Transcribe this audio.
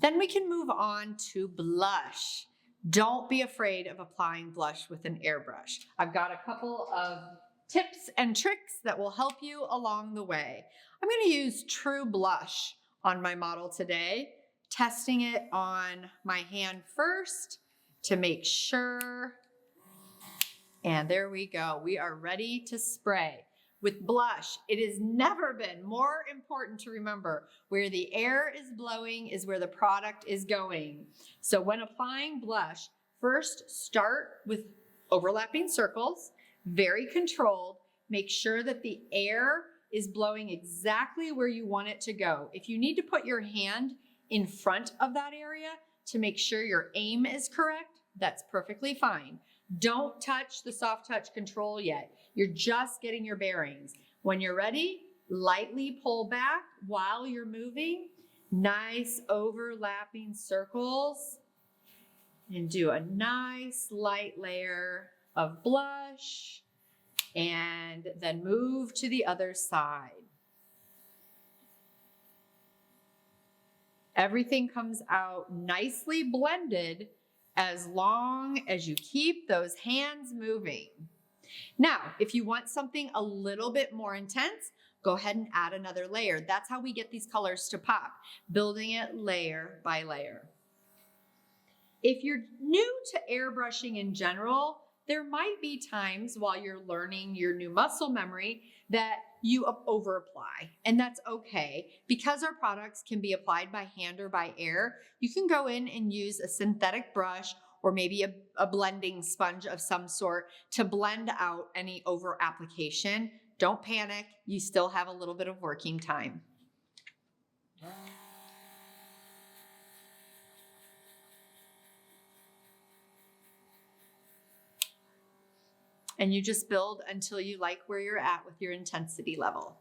Then we can move on to blush. Don't be afraid of applying blush with an airbrush. I've got a couple of tips and tricks that will help you along the way. I'm going to use True Blush on my model today, testing it on my hand first to make sure. And there we go. We are ready to spray. With blush, it has never been more important to remember where the air is blowing is where the product is going. So when applying blush, first start with overlapping circles, very controlled. Make sure that the air is blowing exactly where you want it to go. If you need to put your hand in front of that area to make sure your aim is correct, that's perfectly fine. Don't touch the soft touch control yet. You're just getting your bearings. When you're ready, lightly pull back while you're moving. Nice overlapping circles. And do a nice light layer of blush. And then move to the other side. Everything comes out nicely blended as long as you keep those hands moving. Now, if you want something a little bit more intense, go ahead and add another layer. That's how we get these colors to pop, building it layer by layer. If you're new to airbrushing in general, there might be times while you're learning your new muscle memory that you over apply, and that's okay. Because our products can be applied by hand or by air, you can go in and use a synthetic brush or maybe a blending sponge of some sort to blend out any over application. Don't panic, you still have a little bit of working time. And you just build until you like where you're at with your intensity level.